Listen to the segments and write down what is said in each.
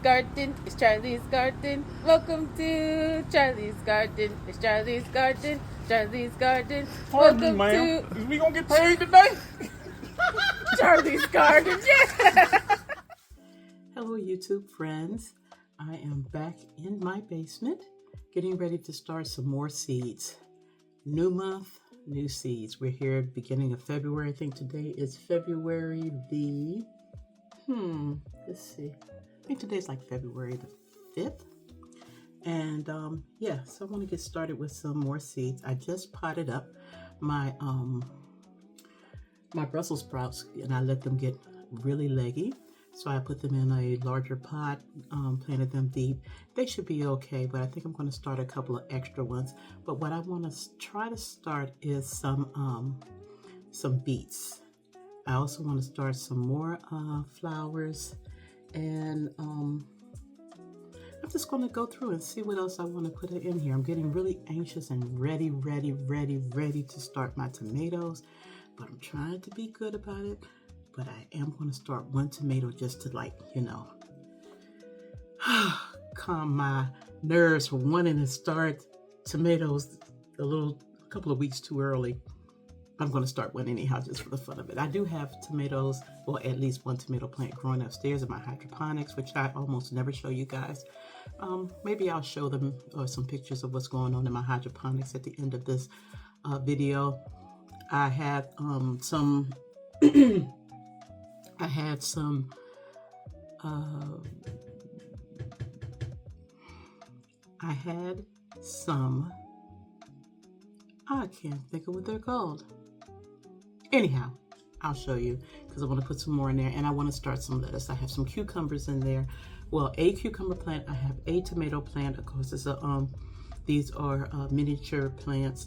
garden. It's Charlie's garden. Welcome to Charlie's garden. It's Charlie's garden. Charlie's garden. Pardon me, Welcome ma'am. to Is we gonna get paid today? Charlie's garden. Yeah. Hello YouTube friends, I am back in my basement getting ready to start some more seeds. New month, new seeds. We're here beginning of February. I think today is February the, let's see. I think today's like February the 5th. And yeah, so I want to get started with some more seeds. I just potted up my my Brussels sprouts and I let them get really leggy. So I put them in a larger pot, planted them deep. They should be okay, but I think I'm going to start a couple of extra ones. But what I want to try to start is some beets. I also want to start some more flowers, and I'm just going to go through and see what else I want to put in here. I'm getting really anxious and ready to start my tomatoes, but I'm trying to be good about it. But I am going to start one tomato just to, like, you know, calm my nerves from wanting to start tomatoes a couple of weeks too early. I'm going to start one anyhow just for the fun of it. I do have tomatoes, well, at least one tomato plant growing upstairs in my hydroponics, which I almost never show you guys. Maybe I'll show them or some pictures of what's going on in my hydroponics at the end of this video. I had some I can't think of what they're called. Anyhow, I'll show you because I want to put some more in there, and I want to start some lettuce. I have some cucumbers in there. Well, a cucumber plant. I have a tomato plant. Of course, it's these are miniature plants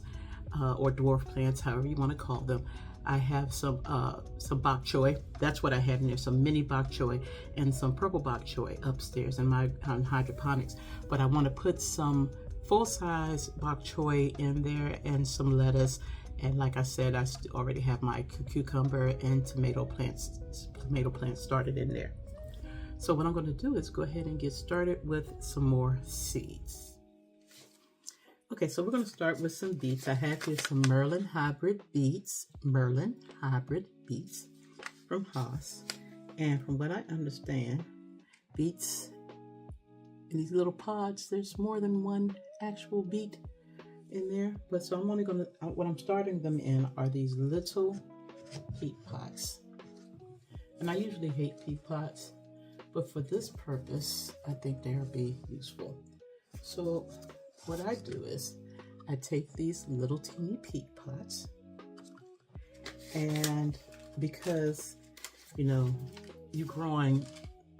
or dwarf plants, however you want to call them. I have some bok choy. That's what I have in there, some mini bok choy and some purple bok choy upstairs in my hydroponics. But I want to put some full-size bok choy in there and some lettuce. And like I said, I already have my cucumber and tomato plants started in there. So what I'm going to do is go ahead and get started with some more seeds. Okay, so we're going to start with some beets. I have here some Merlin hybrid beets from Haas. And from what I understand, beets in these little pods, there's more than one actual beet in there. But so I'm only going to, what I'm starting them in are these little peat pots. And I usually hate peat pots, but for this purpose, I think they'll be useful. So what I do is I take these little teeny peat pots, and because, you know, you're growing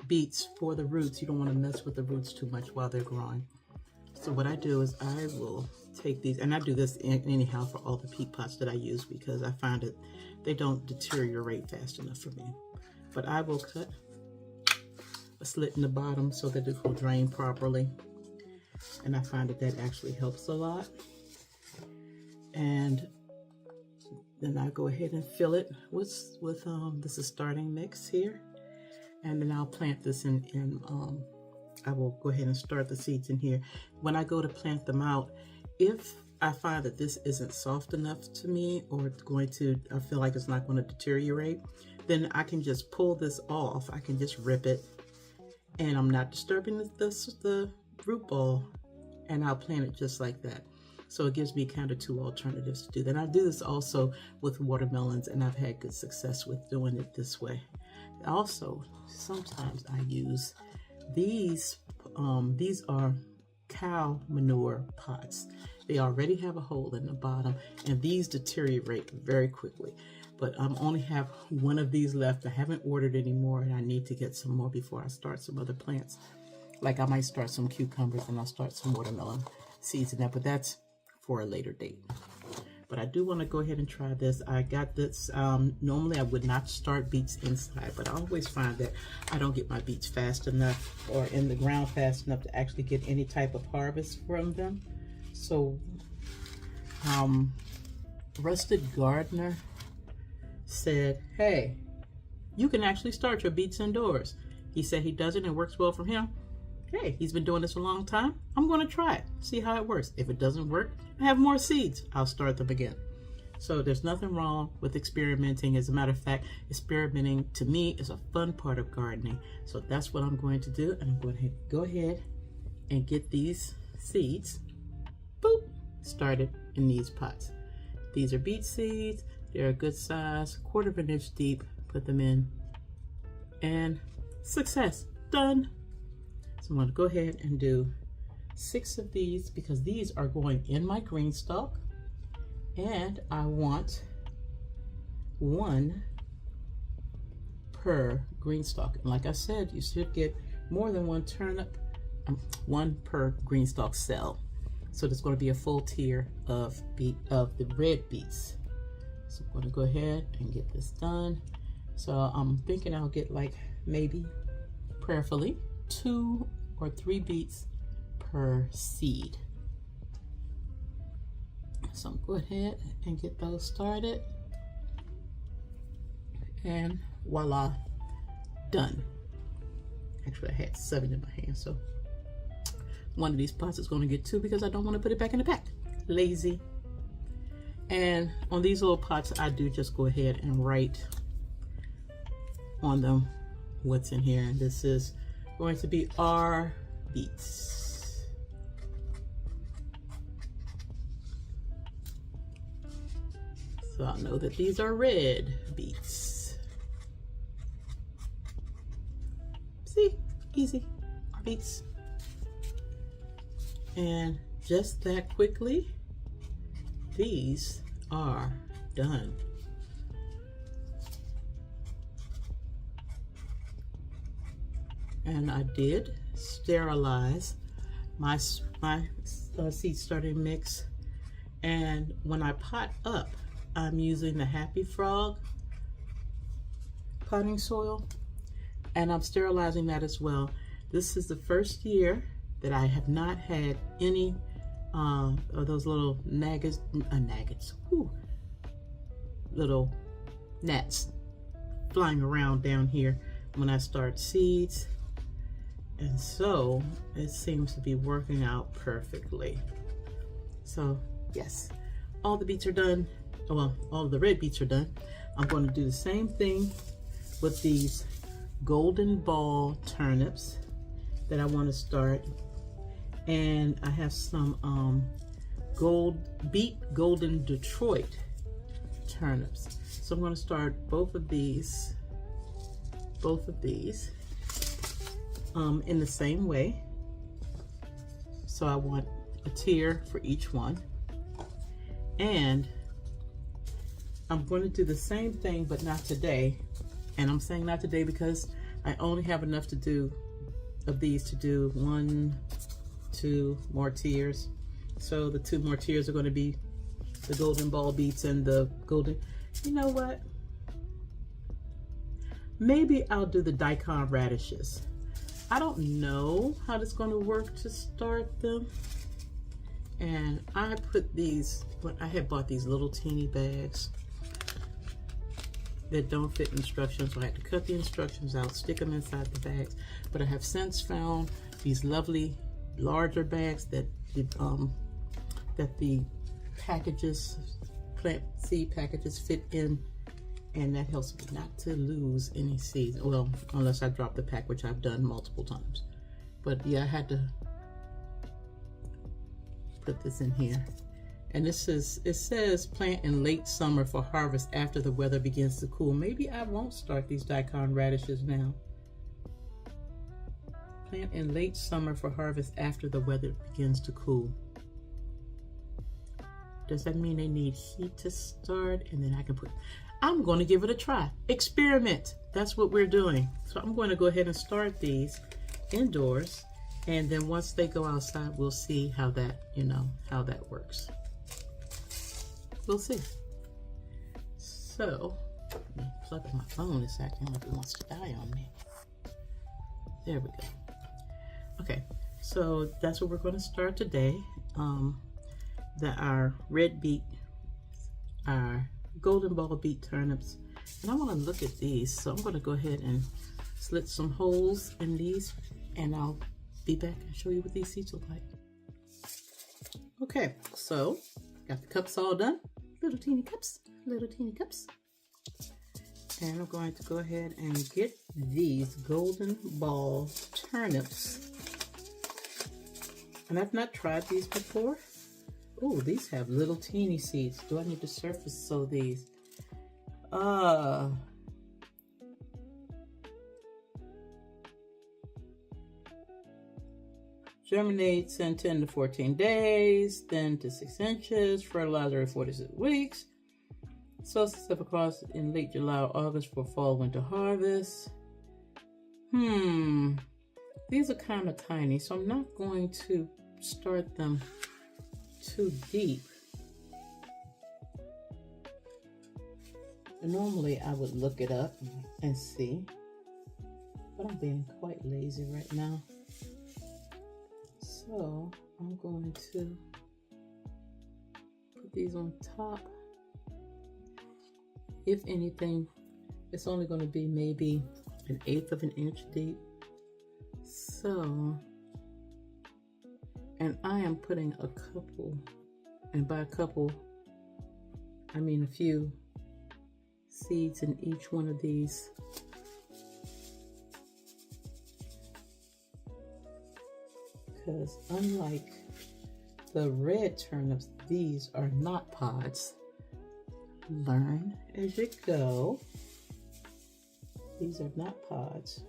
beets for the roots, you don't want to mess with the roots too much while they're growing. So what I do is I will take these, and I do this anyhow for all the peat pots that I use because I find that they don't deteriorate fast enough for me. But I will cut a slit in the bottom so that it will drain properly. And I find that actually helps a lot. And then I go ahead and fill it with this is starting mix here. And then I'll plant this I will go ahead and start the seeds in here. When I go to plant them out, if I find that this isn't soft enough to me, or I feel like it's not going to deteriorate, then I can just pull this off. I can just rip it, and I'm not disturbing the root ball, and I'll plant it just like that. So it gives me kind of two alternatives to do that. I do this also with watermelons, and I've had good success with doing it this way. Also, sometimes I use these are cow manure pots. They already have a hole in the bottom, and these deteriorate very quickly. But I only have one of these left. I haven't ordered any more, and I need to get some more before I start some other plants. Like I might start some cucumbers, and I'll start some watermelon seeds in that, but that's for a later date. But I do want to go ahead and try this. I got this, normally I would not start beets inside, but I always find that I don't get my beets fast enough or in the ground fast enough to actually get any type of harvest from them. So, Rusted Gardener said, hey, you can actually start your beets indoors. He said he does it and it works well for him. Hey, he's been doing this a long time. I'm going to try it, see how it works. If it doesn't work, I have more seeds. I'll start them again. So there's nothing wrong with experimenting. As a matter of fact, experimenting to me is a fun part of gardening. So that's what I'm going to do. And I'm going to go ahead and get these seeds, boop, started in these pots. These are beet seeds. They're a good size, 1/4 of an inch deep. Put them in and success, done. So I'm going to go ahead and do 6 of these because these are going in my green stalk. And I want 1 per green stalk. And like I said, you should get more than 1 turnip, 1 per green stalk cell. So there's going to be a full tier of the red beets. So I'm going to go ahead and get this done. So I'm thinking I'll get like maybe, prayerfully, 2 or 3 beets per seed. So go ahead and get those started. And voila, done. Actually, I had 7 in my hand, so one of these pots is going to get 2 because I don't want to put it back in the pack. Lazy. And on these little pots, I do just go ahead and write on them what's in here. And this is going to be our beets. So I'll know that these are red beets. See, easy, our beets. And just that quickly, these are done. And I did sterilize my seed starting mix. And when I pot up, I'm using the Happy Frog potting soil, and I'm sterilizing that as well. This is the first year that I have not had any of those little little gnats flying around down here when I start seeds. And so it seems to be working out perfectly. So yes, all the beets are done. Well, all of the red beets are done. I'm going to do the same thing with these golden ball turnips that I want to start. And I have some golden Detroit turnips. So I'm going to start both of these in the same way. So I want a tier for each one. And I'm going to do the same thing, but not today. And I'm saying not today because I only have enough to do of these to do 1, 2 more tiers. So the 2 more tiers are going to be the golden ball beets and the golden, you know what? Maybe I'll do the daikon radishes. I don't know how it's going to work to start them. And I put these, I had bought these little teeny bags that don't fit instructions, so I had to cut the instructions out, stick them inside the bags. But I have since found these lovely larger bags that the packages, plant seed packages fit in, and that helps me not to lose any seeds. Well, unless I drop the pack, which I've done multiple times. But yeah, I had to put this in here. And this is, it says plant in late summer for harvest after the weather begins to cool. Maybe I won't start these daikon radishes now. Plant in late summer for harvest after the weather begins to cool. Does that mean they need heat to start? And then I can put, I'm going to give it a try. Experiment. That's what we're doing. So I'm going to go ahead and start these indoors. And then once they go outside, we'll see how that, how that works. We'll see. So, let me plug in my phone. It's acting like it wants to die on me. There we go. Okay, so that's what we're going to start today. Our red beet, our golden ball beet turnips. And I want to look at these. So I'm going to go ahead and slit some holes in these, and I'll be back and show you what these seeds look like. Okay, so got the cups all done. Little teeny cups, little teeny cups. And I'm going to go ahead and get these golden ball turnips. And I've not tried these before. Oh, these have little teeny seeds. Do I need to surface sow these? Germinates in 10 to 14 days, then to 6 inches, fertilizer in 4 to 6 weeks. Solstice of across in late July or August for fall winter harvest. These are kind of tiny, so I'm not going to start them too deep. Normally I would look it up and see, but I'm being quite lazy right now. So I'm going to put these on top. If anything, it's only going to be maybe 1/8 of an inch deep. So, and I am putting a couple, and by a couple, I mean a few seeds in each one of these. Because unlike the red turnips, these are not pods. Learn as you go. These are not pods.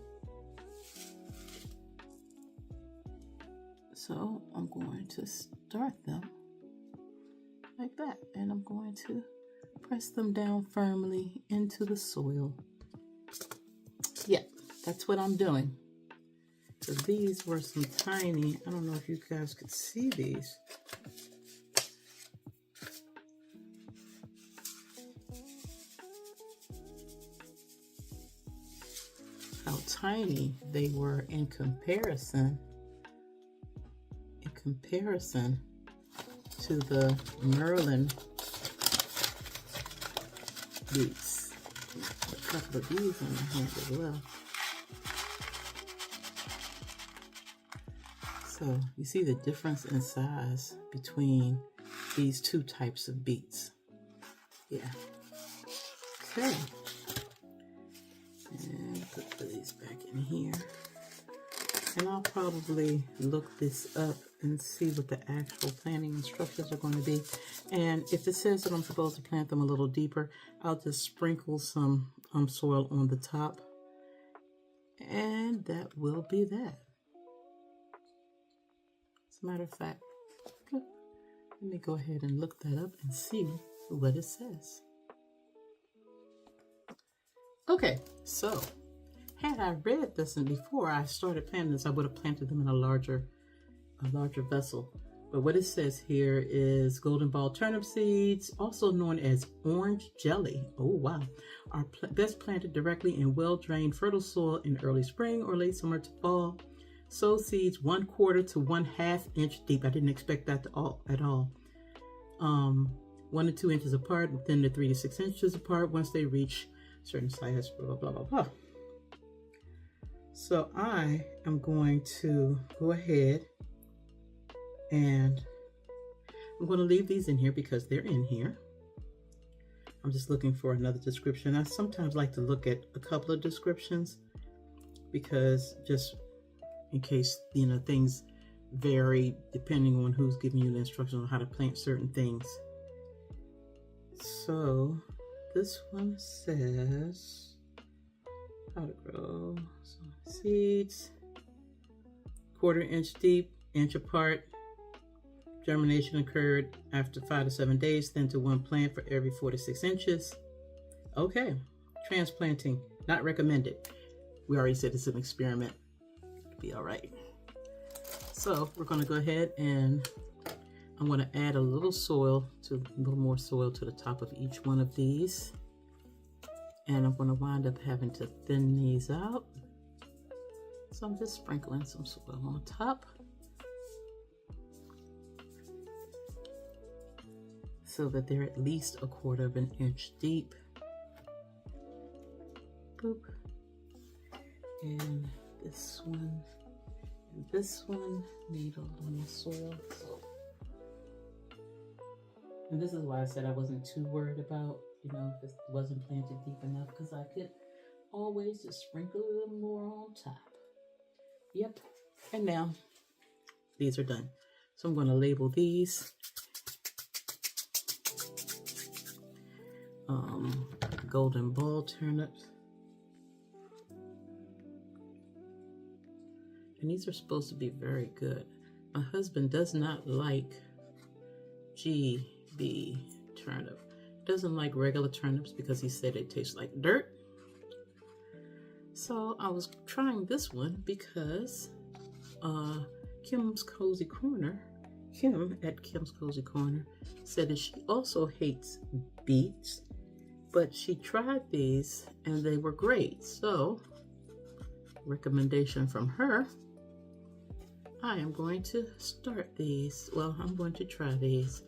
So I'm going to start them like that, and I'm going to press them down firmly into the soil. Yeah, that's what I'm doing. So these were some tiny, I don't know if you guys could see these. How tiny they were in comparison to the Merlin beets. A couple of these in my hand as well. So you see the difference in size between these two types of beets. Yeah. Okay. And put these back in here. And I'll probably look this up and see what the actual planting instructions are going to be. And if it says that I'm supposed to plant them a little deeper, I'll just sprinkle some soil on the top. And that will be that. As a matter of fact, let me go ahead and look that up and see what it says. Okay, so had I read this and before I started planting this, I would have planted them in a larger vessel. But what it says here is golden ball turnip seeds, also known as orange jelly. Oh wow, are best planted directly in well-drained fertile soil in early spring or late summer to fall. Sow seeds 1/4 to 1/2 inch deep. I didn't expect that at all. 1 to 2 inches apart, then to 3 to 6 inches apart once they reach certain size, blah, blah, blah, blah. So I am going to go ahead and I'm going to leave these in here because they're in here. I'm just looking for another description. I sometimes like to look at a couple of descriptions because just in case, you know, things vary depending on who's giving you the instructions on how to plant certain things. So this one says how to grow seeds, 1/4 inch deep, inch apart. Germination occurred after 5 to 7 days, then to one plant for every 4 to 6 inches. Okay, transplanting, not recommended. We already said it's an experiment. It'll be all right. So we're going to go ahead and I'm going to add a little more soil to the top of each one of these. And I'm going to wind up having to thin these out. So I'm just sprinkling some soil on top. So that they're at least 1/4 inch deep. Boop. And this one and this one need a little more soil. And this is why I said I wasn't too worried about, you know, if it wasn't planted deep enough, because I could always just sprinkle a little more on top. Yep. And now these are done. So I'm going to label these golden ball turnips. And these are supposed to be very good. My husband does not like GB turnip. Doesn't like regular turnips because he said it tastes like dirt. So I was trying this one because Kim's Cozy Corner, Kim at Kim's Cozy Corner, said that she also hates beets, but she tried these and they were great. So, recommendation from her, I am going to start these. Well, I'm going to try these.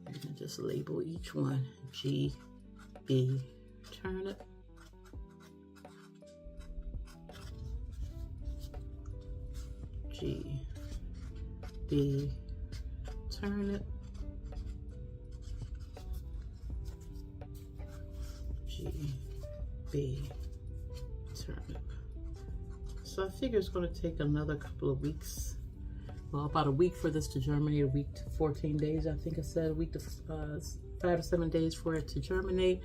And just label each one GB turnip. GB turnip. GB turnip. So I figure it's going to take another couple of weeks. Well, about a week for this to germinate, a week to 14 days, I think I said, a week to 5 to 7 days for it to germinate.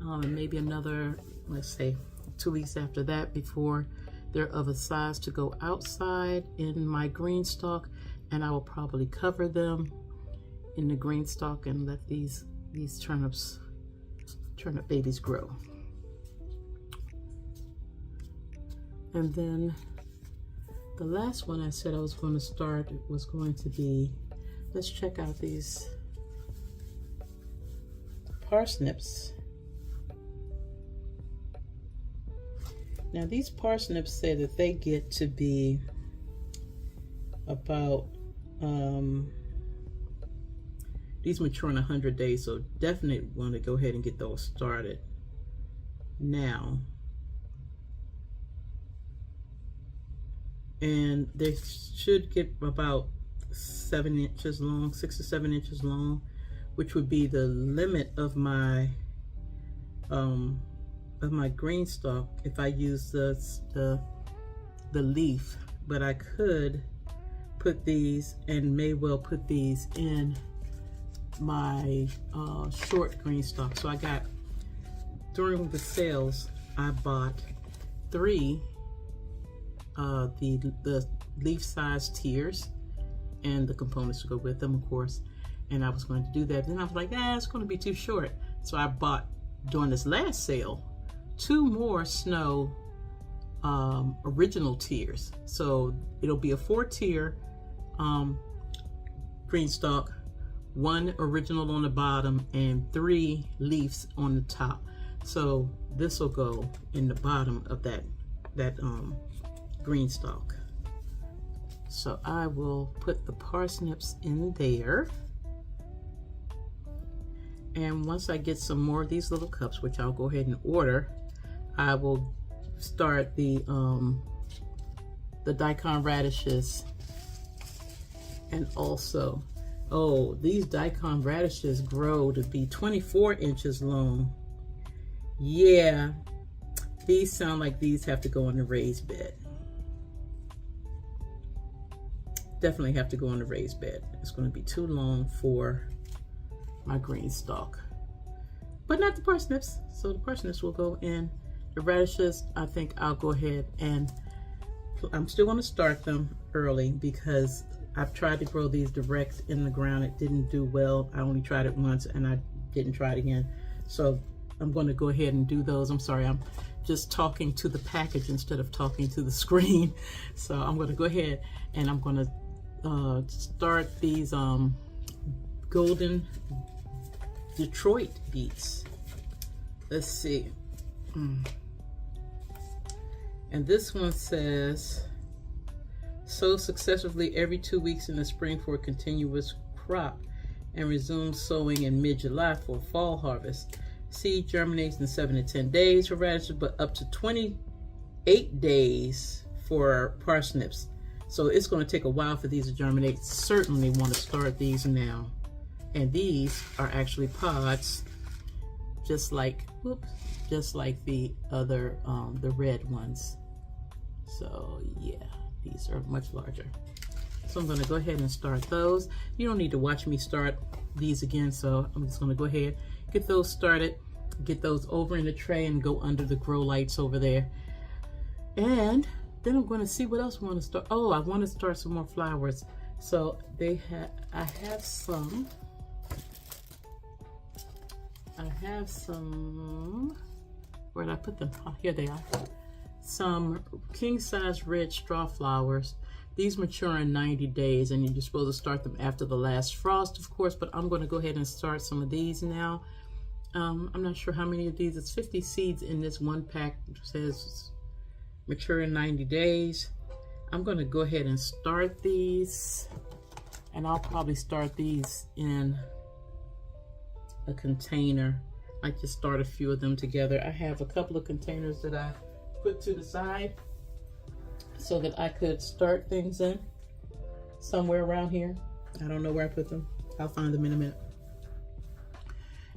And maybe another, let's say, 2 weeks after that before they're of a size to go outside in my green stalk, and I will probably cover them in the green stalk and let these turnip babies grow. And then the last one I said I was going to start was going to be, let's check out these parsnips. Now these parsnips say that they get to be about, these mature in 100 days, so definitely want to go ahead and get those started now. And they should get about 7 inches long, 6 to 7 inches long, which would be the limit of my green stalk if I use the leaf. But I could put these, and may well put these in my short green stalk. So I got, during the sales, I bought 3 the leaf size tiers and the components to go with them, of course. And I was going to do that. Then I was like, it's going to be too short. So I bought, during this last sale, 2 more snow original tiers. So it'll be a 4-tier green stalk, 1 original on the bottom, and 3 leaves on the top. So this will go in the bottom of that green stalk. So I will put the parsnips in there. And once I get some more of these little cups, which I'll go ahead and order, I will start the daikon radishes. And also, these daikon radishes grow to be 24 inches long. Yeah, these sound like these have to go in the raised bed. Definitely have to go in the raised bed. It's going to be too long for my green stalk, but not the parsnips. So the parsnips will go in. The radishes, I think I'll go ahead and I'm still going to start them early because I've tried to grow these direct in the ground. It didn't do well. I only tried it once and I didn't try it again. So I'm going to go ahead and do those. I'm sorry, I'm just talking to the package instead of talking to the screen. So I'm going to go ahead and I'm going to start these golden Detroit beets. Let's see. And this one says, sow successively every 2 weeks in the spring for a continuous crop. and resume sowing in mid-July for fall harvest. Seed germinates in 7 to 10 days for radishes, but up to 28 days for parsnips. So it's going to take a while for these to germinate. Certainly want to start these now. And these are actually pods, just like the other, the red ones. So yeah, these are much larger. So I'm going to go ahead and start those. You don't need to watch me start these again, so I'm just going to go ahead, get those started, get those over in the tray and go under the grow lights over there. And then I'm going to see what else I want to start. Oh, I want to start some more flowers. So I have some, where did I put them? Oh, here they are. Some king size red straw flowers. These mature in 90 days, and you're supposed to start them after the last frost, of course, but I'm going to go ahead and start some of these now. I'm not sure how many of these. It's 50 seeds in this one pack. It says mature in 90 days. I'm going to go ahead and start these, and I'll probably start these in a container. I just start a few of them together. I have a couple of containers that I put to the side so that I could start things in somewhere around here. I don't know where I put them. I'll find them in a minute.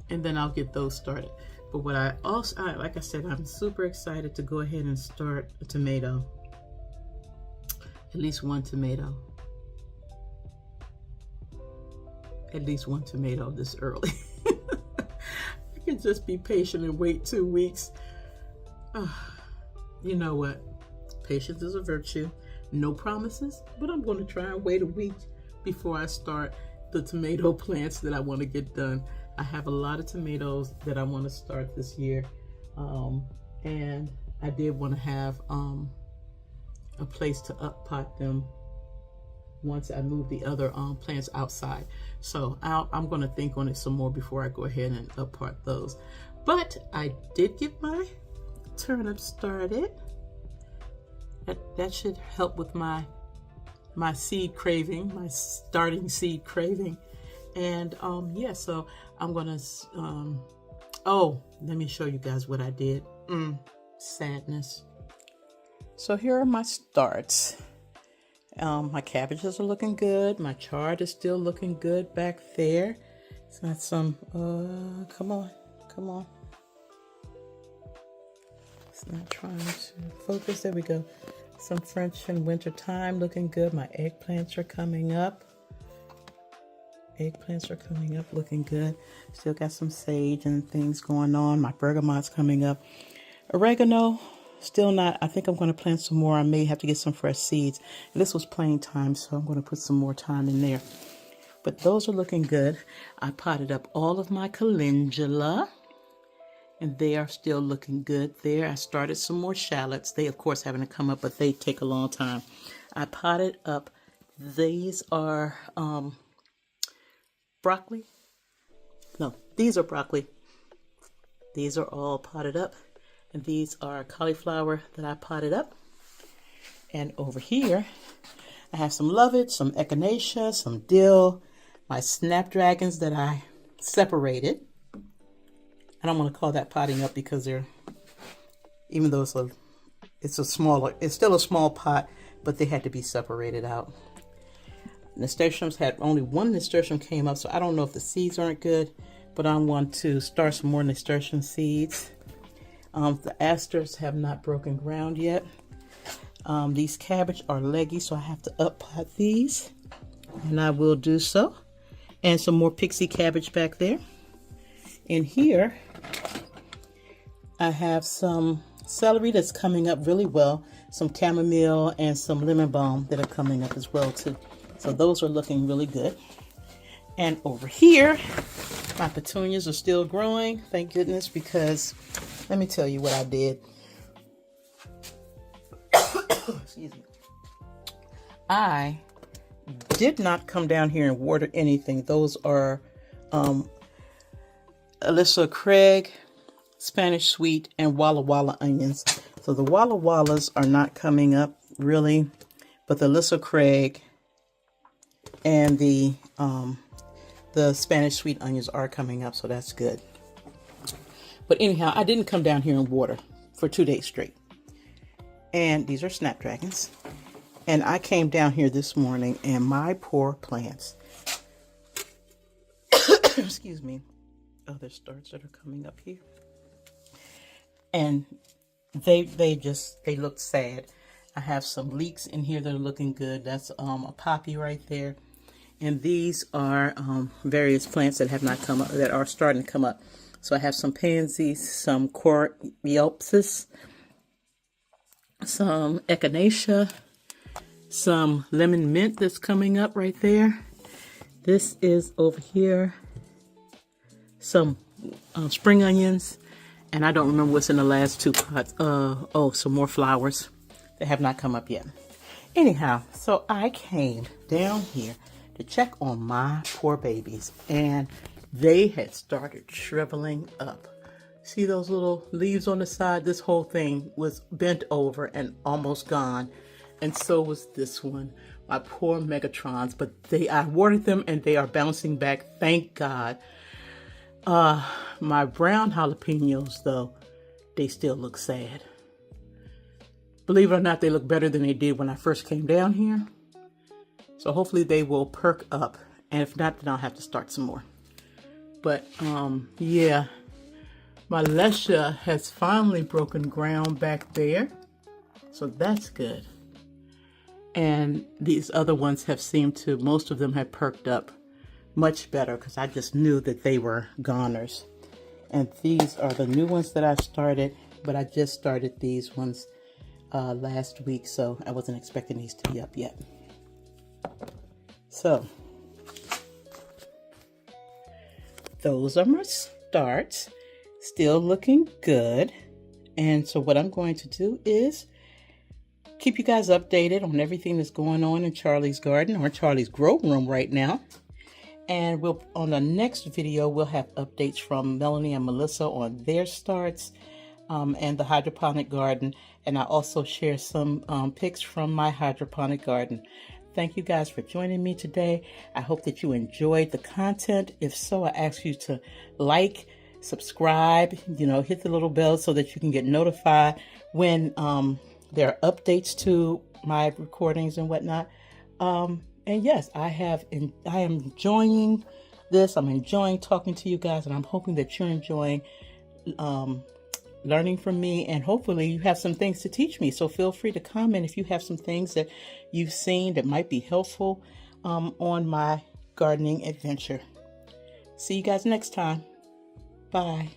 And then I'll get those started. But what I also, like I said, I'm super excited to go ahead and start a tomato. At least one tomato. At least one tomato this early. I can just be patient and wait 2 weeks. You know what? Patience is a virtue. No promises, but I'm going to try and wait a week before I start the tomato plants that I want to get done. I have a lot of tomatoes that I want to start this year, and I did want to have a place to up pot them once I move the other plants outside. So I'm going to think on it some more before I go ahead and up pot those. But I did get my turnip started. That should help with my seed craving, my starting seed craving. And yeah, so I'm gonna oh, let me show you guys what I did. Sadness. So here are my starts. My cabbages are looking good. My chard is still looking good back there. It's got some come on. It's not trying to focus. There we go. Some French in winter time looking good. My eggplants are coming up. Looking good. Still got some sage and things going on. My bergamot's coming up. Oregano, still not. I think I'm going to plant some more. I may have to get some fresh seeds. And this was plain thyme, so I'm going to put some more thyme in there. But those are looking good. I potted up all of my calendula, and they are still looking good there. I started some more shallots. They, of course, haven't come up, but they take a long time. I potted up. These are broccoli. No, these are broccoli. These are all potted up. And these are cauliflower that I potted up. And over here, I have some lovage, some echinacea, some dill, my snapdragons that I separated. I don't want to call that potting up because they're, even though it's still a small pot, but they had to be separated out. Nasturtiums had only one nasturtium came up, so I don't know if the seeds aren't good, but I want to start some more nasturtium seeds. The asters have not broken ground yet. These cabbage are leggy, so I have to up pot these, and I will do so. And some more pixie cabbage back there. In here, I have some celery that's coming up really well, some chamomile and some lemon balm that are coming up as well too. So those are looking really good. And over here, my petunias are still growing, thank goodness, because let me tell you what I did. Excuse me. I did not come down here and water anything. Those are Alyssa Craig, Spanish sweet, and Walla Walla onions. So the Walla Wallas are not coming up really, but the Alyssa Craig and the the Spanish sweet onions are coming up, so that's good. But anyhow, I didn't come down here and water for 2 days straight. And these are snapdragons. And I came down here this morning and my poor plants, excuse me, other starts that are coming up here. And they look sad. I have some leeks in here that are looking good. That's a poppy right there. And these are various plants that have not come up, that are starting to come up. So I have some pansies, some coreopsis, some echinacea, some lemon mint that's coming up right there. This is over here, some spring onions, and I don't remember what's in the last 2 pots. Oh, some more flowers that have not come up yet. Anyhow, so I came down here to check on my poor babies, and they had started shriveling up. See those little leaves on the side? This whole thing was bent over and almost gone. And so was this one. My poor Megatrons. But I watered them and they are bouncing back. Thank God. My brown jalapenos, though, they still look sad. Believe it or not, they look better than they did when I first came down here. So hopefully they will perk up. And if not, then I'll have to start some more. But, yeah, my Lesha has finally broken ground back there. So that's good. And these other ones have seemed to, most of them have perked up much better because I just knew that they were goners. And these are the new ones that I started, but I just started these ones last week, so I wasn't expecting these to be up yet. So those are my starts, still looking good. And so what I'm going to do is keep you guys updated on everything that's going on in Charlie's garden, or Charlie's grow room right now. And on the next video, we'll have updates from Melanie and Melissa on their starts and the hydroponic garden. And I also share some pics from my hydroponic garden. Thank you guys for joining me today. I hope that you enjoyed the content. If so, I ask you to like, subscribe, hit the little bell so that you can get notified when there are updates to my recordings and whatnot. And yes, I am enjoying this. I'm enjoying talking to you guys, and I'm hoping that you're enjoying learning from me, and hopefully you have some things to teach me. So feel free to comment if you have some things that you've seen that might be helpful on my gardening adventure. See you guys next time. Bye.